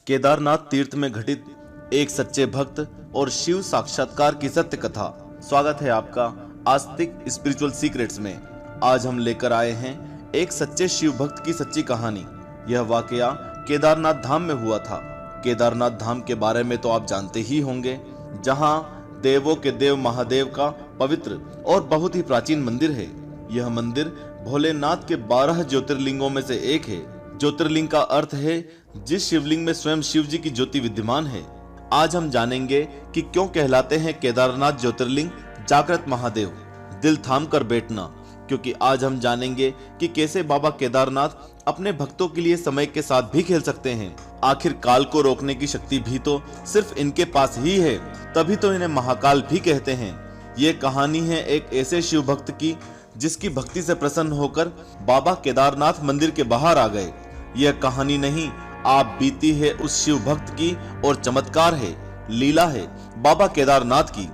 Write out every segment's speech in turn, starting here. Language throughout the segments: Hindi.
केदारनाथ तीर्थ में घटित एक सच्चे भक्त और शिव साक्षात्कार की सत्य कथा। स्वागत है आपका आस्तिक स्पिरिचुअल सीक्रेट्स में। आज हम लेकर आए हैं एक सच्चे शिव भक्त की सच्ची कहानी। यह वाकया केदारनाथ धाम में हुआ था। केदारनाथ धाम के बारे में तो आप जानते ही होंगे, जहां देवों के देव महादेव का पवित्र और बहुत ही प्राचीन मंदिर है। यह मंदिर भोलेनाथ के 12 ज्योतिर्लिंगों में से एक है। ज्योतिर्लिंग का अर्थ है जिस शिवलिंग में स्वयं शिव जी की ज्योति विद्यमान है। आज हम जानेंगे कि क्यों कहलाते हैं केदारनाथ ज्योतिर्लिंग जागृत महादेव। दिल थाम कर बैठना, क्योंकि आज हम जानेंगे कि कैसे बाबा केदारनाथ अपने भक्तों के लिए समय के साथ भी खेल सकते हैं। आखिर काल को रोकने की शक्ति भी तो सिर्फ इनके पास ही है, तभी तो इन्हें महाकाल भी कहते हैं। ये कहानी है एक ऐसे शिव भक्त की जिसकी भक्ति से प्रसन्न होकर बाबा केदारनाथ मंदिर के बाहर आ गए। यह कहानी नहीं, आप बीती है उस शिव भक्त की और चमत्कार है, लीला है बाबा केदारनाथ की।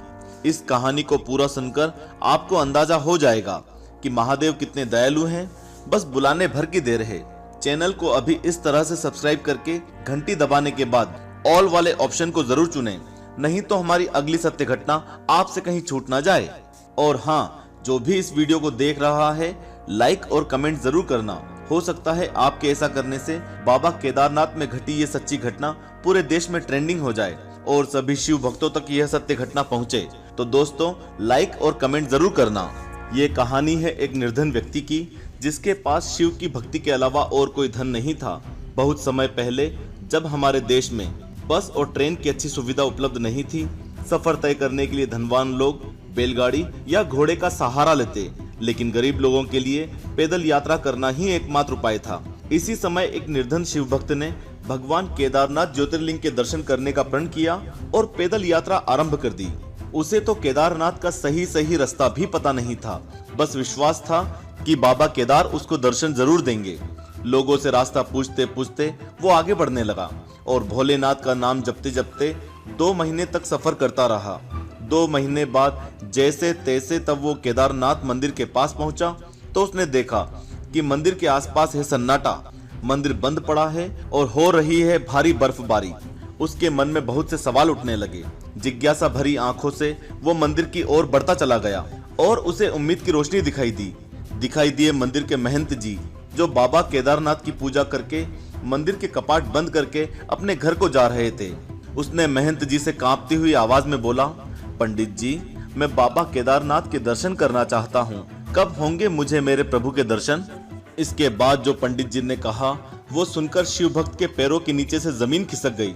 इस कहानी को पूरा सुनकर आपको अंदाजा हो जाएगा कि महादेव कितने दयालु हैं। बस बुलाने भर की देर है। चैनल को अभी इस तरह से सब्सक्राइब करके घंटी दबाने के बाद ऑल वाले ऑप्शन को जरूर चुनें, नहीं तो हमारी अगली सत्य घटना आपसे कहीं छूट ना जाए। और हाँ, जो भी इस वीडियो को देख रहा है, लाइक और कमेंट जरूर करना। हो सकता है आपके ऐसा करने से बाबा केदारनाथ में घटी ये सच्ची घटना पूरे देश में ट्रेंडिंग हो जाए और सभी शिव भक्तों तक यह सत्य घटना पहुंचे। तो दोस्तों, लाइक और कमेंट जरूर करना। ये कहानी है एक निर्धन व्यक्ति की, जिसके पास शिव की भक्ति के अलावा और कोई धन नहीं था। बहुत समय पहले, जब हमारे देश में बस और ट्रेन की अच्छी सुविधा उपलब्ध नहीं थी, सफर तय करने के लिए धनवान लोग बैलगाड़ी या घोड़े का सहारा लेते, लेकिन गरीब लोगों के लिए पैदल यात्रा करना ही एकमात्र उपाय था। इसी समय एक निर्धन शिव भक्त ने भगवान केदारनाथ ज्योतिर्लिंग के दर्शन करने का प्रण किया और पैदल यात्रा आरंभ कर दी। उसे तो केदारनाथ का सही रास्ता भी पता नहीं था, बस विश्वास था कि बाबा केदार उसको दर्शन जरूर देंगे। लोगों से रास्ता पूछते पूछते वो आगे बढ़ने लगा और भोलेनाथ का नाम जपते जपते 2 महीने तक सफर करता रहा। 2 महीने बाद जैसे तैसे तब वो केदारनाथ मंदिर के पास पहुंचा तो उसने देखा कि मंदिर के आसपास है सन्नाटा। मंदिर बंद पड़ा है और हो रही है भारी बर्फबारी। उसके मन में बहुत से सवाल उठने लगे। जिज्ञासा भरी आंखों से वो मंदिर की ओर बढ़ता चला गया और उसे उम्मीद की रोशनी दिखाई दिए मंदिर के महंत जी, जो बाबा केदारनाथ की पूजा करके मंदिर के कपाट बंद करके अपने घर को जा रहे थे। उसने महंत जी से कांपती हुई आवाज में बोला, पंडित जी, मैं बाबा केदारनाथ के दर्शन करना चाहता हूँ, कब होंगे मुझे मेरे प्रभु के दर्शन? इसके बाद जो पंडित जी ने कहा, वो सुनकर शिव भक्त के पैरों के नीचे से जमीन खिसक गई।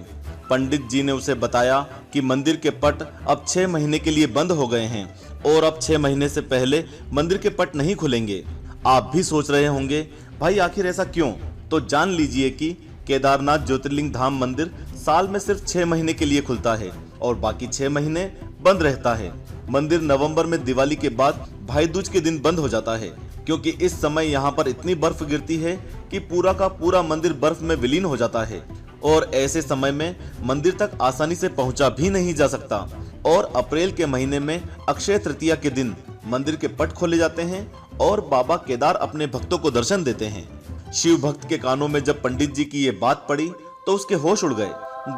पंडित जी ने उसे बताया कि मंदिर के पट अब 6 महीने के लिए बंद हो गए हैं और अब 6 महीने से पहले मंदिर के पट नहीं खुलेंगे। आप भी सोच रहे होंगे, भाई आखिर ऐसा क्यों? तो जान लीजिए कि केदारनाथ ज्योतिर्लिंग धाम मंदिर साल में सिर्फ 6 महीने के लिए खुलता है और बाकी 6 महीने बंद रहता है। मंदिर नवंबर में दिवाली के बाद भाई दूज के दिन बंद हो जाता है, क्योंकि इस समय यहाँ पर इतनी बर्फ गिरती है कि पूरा का पूरा मंदिर बर्फ में विलीन हो जाता है और ऐसे समय में मंदिर तक आसानी से पहुंचा भी नहीं जा सकता। और अप्रैल के महीने में अक्षय तृतीया के दिन मंदिर के पट खोले जाते हैं और बाबा केदार अपने भक्तों को दर्शन देते हैं। शिव भक्त के कानों में जब पंडित जी की ये बात पड़ी तो उसके होश उड़ गए,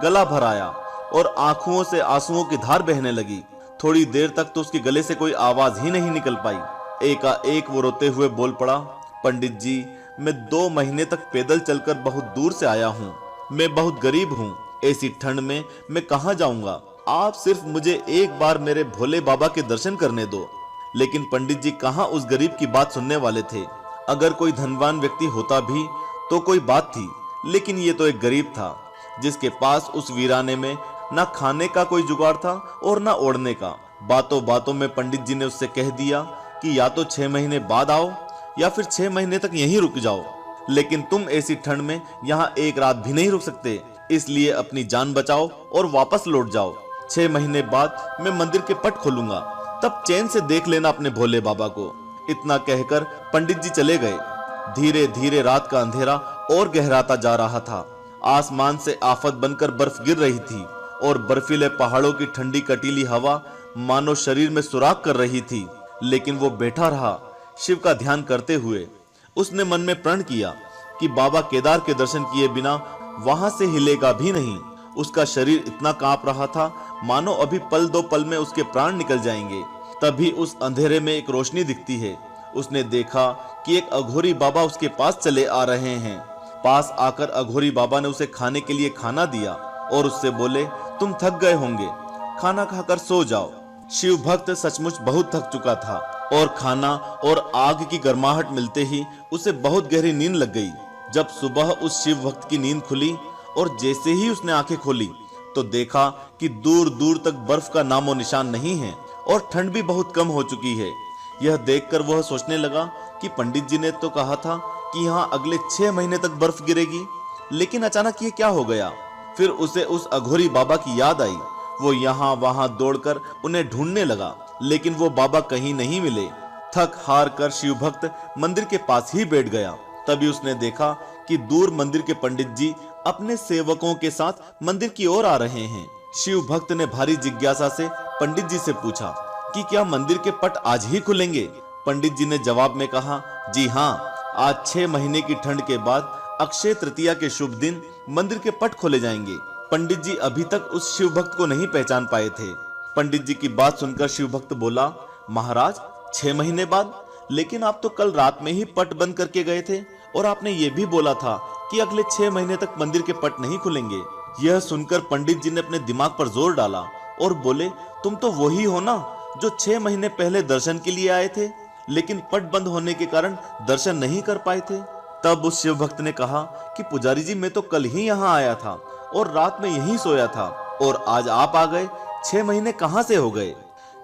गला भर आया और आंखों से आंसुओं की धार बहने लगी। थोड़ी देर तक तो उसके गले से कोई आवाज ही नहीं निकल पाई। एकाएक वो रोते हुए बोल पड़ा, पंडित जी, मैं 2 महीने तक पैदल चलकर बहुत दूर से आया हूँ। मैं बहुत गरीब हूँ, ऐसी ठंड में मैं कहाँ जाऊंगा? आप सिर्फ मुझे एक बार मेरे भोले बाबा के दर्शन करने दो। लेकिन पंडित जी कहाँ उस गरीब की बात सुनने वाले थे। अगर कोई धनवान व्यक्ति होता भी तो कोई बात थी, लेकिन ये तो एक गरीब था, जिसके पास उस वीराने में ना खाने का कोई जुगाड़ था और ना ओढ़ने का। बातों बातों में पंडित जी ने उससे कह दिया कि या तो 6 महीने बाद आओ या फिर 6 महीने तक यहीं रुक जाओ, लेकिन तुम ऐसी ठंड में यहाँ एक रात भी नहीं रुक सकते, इसलिए अपनी जान बचाओ और वापस लौट जाओ। 6 महीने बाद मैं मंदिर के पट खोलूंगा, तब चैन से देख लेना अपने भोले बाबा को। इतना कहकर पंडित जी चले गए। धीरे धीरे रात का अंधेरा और गहराता जा रहा था। आसमान से आफत बनकर बर्फ गिर रही थी और बर्फीले पहाड़ों की ठंडी कटीली हवा मानो शरीर में सुराख कर रही थी। लेकिन वो बैठा रहा, शिव का ध्यान करते हुए। उसने मन में प्रण किया कि बाबा केदार के दर्शन किए बिना वहां से हिलेगा भी नहीं। उसका शरीर इतना कांप रहा था मानो अभी पल दो पल में उसके प्राण निकल जाएंगे। तभी उस अंधेरे में एक रोशनी दिखती है। उसने देखा कि एक अघोरी बाबा उसके पास चले आ रहे हैं। पास आकर अघोरी बाबा ने उसे खाने के लिए खाना दिया और उससे बोले, तुम थक गए होंगे, खाना खाकर सो जाओ। शिव भक्त सचमुच बहुत थक चुका था और खाना और आग की गर्माहट मिलते ही उसे बहुत गहरी नींद लग गई। जब सुबह उस शिव भक्त की नींद खुली और जैसे ही उसने आंखें खोली तो देखा कि दूर दूर तक बर्फ का नामो निशान नहीं है और ठंड भी बहुत कम हो चुकी है। यह देखकर वह सोचने लगा कि पंडित जी ने तो कहा था कि यहाँ अगले 6 महीने तक बर्फ गिरेगी, लेकिन अचानक ये क्या हो गया। फिर उसे उस अघोरी बाबा की याद आई। वो यहाँ वहां दौड़कर उन्हें ढूंढने लगा, लेकिन वो बाबा कहीं नहीं मिले। थक हार कर शिव भक्त मंदिर के पास ही बैठ गया। तभी उसने देखा कि दूर मंदिर के पंडित जी अपने सेवकों के साथ मंदिर की ओर आ रहे हैं। शिव भक्त ने भारी जिज्ञासा से पंडित जी से पूछा कि क्या मंदिर के पट आज ही खुलेंगे। पंडित जी ने जवाब में कहा, जी हाँ, आज 6 महीने की ठंड के बाद अक्षय तृतीया के शुभ दिन मंदिर के पट खोले जाएंगे। पंडित जी अभी तक उस शिव भक्त को नहीं पहचान पाए थे। पंडित जी की बात सुनकर शिव भक्त बोला, महाराज 6 महीने बाद? लेकिन आप तो कल रात में ही पट बंद करके गए थे और आपने ये भी बोला था कि अगले 6 महीने तक मंदिर के पट नहीं खुलेंगे। यह सुनकर पंडित जी ने अपने दिमाग पर जोर डाला और बोले, तुम तो वही हो ना जो 6 महीने पहले दर्शन के लिए आए थे, लेकिन पट बंद होने के कारण दर्शन नहीं कर पाए थे। तब उस शिव भक्त ने कहा कि पुजारी जी, मैं तो कल ही यहाँ आया था और रात में यहीं सोया था और आज आप आ गए, 6 महीने कहां से हो गए।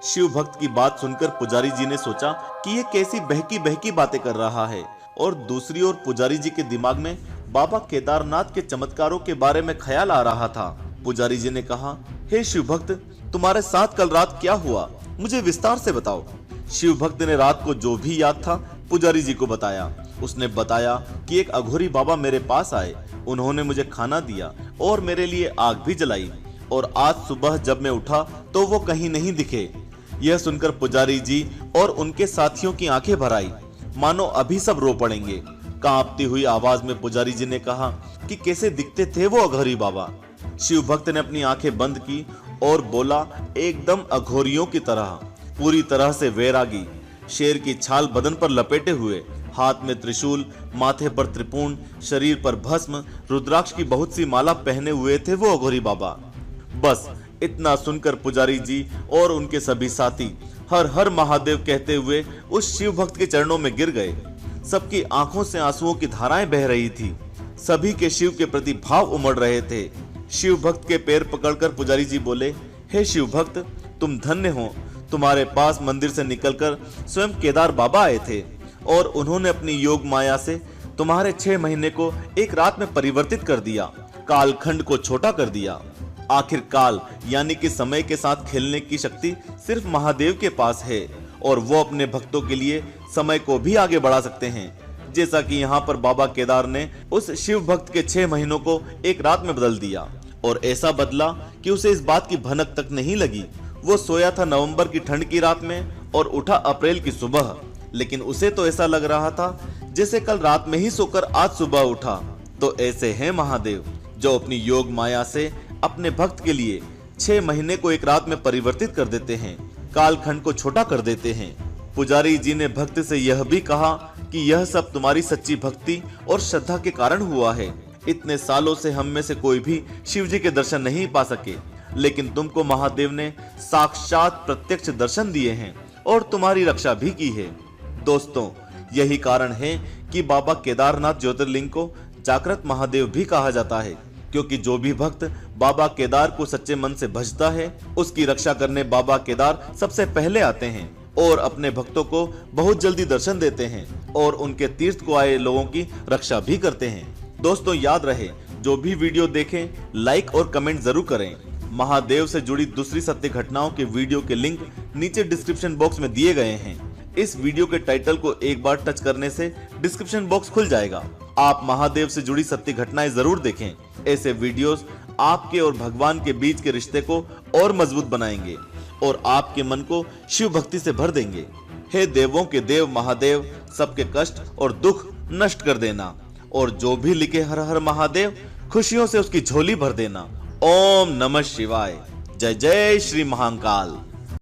शिव भक्त की बात सुनकर पुजारी जी ने सोचा कि ये कैसी बहकी बहकी बातें कर रहा है, और दूसरी ओर पुजारी जी के दिमाग में बाबा केदारनाथ के चमत्कारों के बारे में ख्याल आ रहा था। पुजारी जी ने कहा, हे शिव भक्त, तुम्हारे साथ कल रात क्या हुआ, मुझे विस्तार से बताओ। शिव भक्त ने रात को जो भी याद था पुजारी जी को बताया। उसने बताया कि एक अघोरी बाबा मेरे पास आए, उन्होंने मुझे खाना दिया और मेरे लिए आग भी जलाई, और आज सुबह जब मैं उठा तो वो कहीं नहीं दिखे। यह सुनकर पुजारी जी और उनके साथियों की आंखें भर आई, मानो अभी सब रो पड़ेंगे। कांपती हुई आवाज में पुजारी जी ने कहा कि कैसे दिखते थे वो अघोरी बाबा। शिव भक्त ने अपनी आंखें बंद की और बोला, एकदम अघोरियों की तरह, पूरी तरह से वैरागी, शेर की छाल बदन पर लपेटे हुए, हाथ में त्रिशूल, माथे पर त्रिपुंड, शरीर पर भस्म, रुद्राक्ष की बहुत सी माला पहने हुए थे वो अघोरी बाबा। बस इतना सुनकर पुजारी जी और उनके सभी साथी हर हर महादेव कहते हुए उस शिव भक्त के चरणों में गिर गए। सबकी आंखों से आंसुओं की धाराएं बह रही थी। सभी के शिव के प्रति भाव उमड़ रहे थे। शिव भक्त के पैर पकड़कर पुजारी जी बोले, हे शिव भक्त, तुम धन्य हो, तुम्हारे पास मंदिर से निकलकर स्वयं केदार बाबा आए थे और उन्होंने अपनी योग माया से तुम्हारे 6 महीने को एक रात में परिवर्तित कर दिया, कालखंड को छोटा कर दिया। आखिर काल यानी कि समय के साथ खेलने की शक्ति सिर्फ महादेव के पास है और वो अपने भक्तों के लिए समय को भी आगे बढ़ा सकते हैं। जैसा कि यहाँ पर बाबा केदार ने उस शिव भक्त के 6 महीनों को एक रात में बदल दिया, और ऐसा बदला कि उसे इस बात की भनक तक नहीं लगी। वो सोया था नवंबर की ठंड की रात में और उठा अप्रैल की सुबह, लेकिन उसे तो ऐसा लग रहा था जैसे कल रात में ही सोकर आज सुबह उठा। तो ऐसे हैं महादेव जो अपनी योग माया से अपने भक्त के लिए 6 महीने को एक रात में परिवर्तित कर देते हैं, कालखंड को छोटा कर देते हैं। पुजारी जी ने भक्त से यह भी कहा कि यह सब तुम्हारी सच्ची भक्ति और श्रद्धा के कारण हुआ है। इतने सालों से हम में से कोई भी शिव जी के दर्शन नहीं पा सके, लेकिन तुमको महादेव ने साक्षात प्रत्यक्ष दर्शन दिए हैं और तुम्हारी रक्षा भी की है। दोस्तों, यही कारण है कि बाबा केदारनाथ ज्योतिर्लिंग को जागृत महादेव भी कहा जाता है, क्योंकि जो भी भक्त बाबा केदार को सच्चे मन से भजता है, उसकी रक्षा करने बाबा केदार सबसे पहले आते हैं और अपने भक्तों को बहुत जल्दी दर्शन देते हैं और उनके तीर्थ को आए लोगों की रक्षा भी करते हैं। दोस्तों, याद रहे, जो भी वीडियो देखें लाइक और कमेंट जरूर करें। महादेव से जुड़ी दूसरी सत्य घटनाओं के वीडियो के लिंक नीचे डिस्क्रिप्शन बॉक्स में दिए गए हैं। इस वीडियो के टाइटल को एक बार टच करने से डिस्क्रिप्शन बॉक्स खुल जाएगा। आप महादेव से जुड़ी सत्य घटनाएं जरूर देखें। ऐसे वीडियोस आपके और भगवान के बीच के रिश्ते को और मजबूत बनाएंगे और आपके मन को शिव भक्ति से भर देंगे। हे देवों के देव महादेव, सबके कष्ट और दुख नष्ट कर देना। और जो भी लिखे हर हर महादेव, खुशियों से उसकी झोली भर देना। ओम नमः शिवाय। जय जय श्री महाकाल।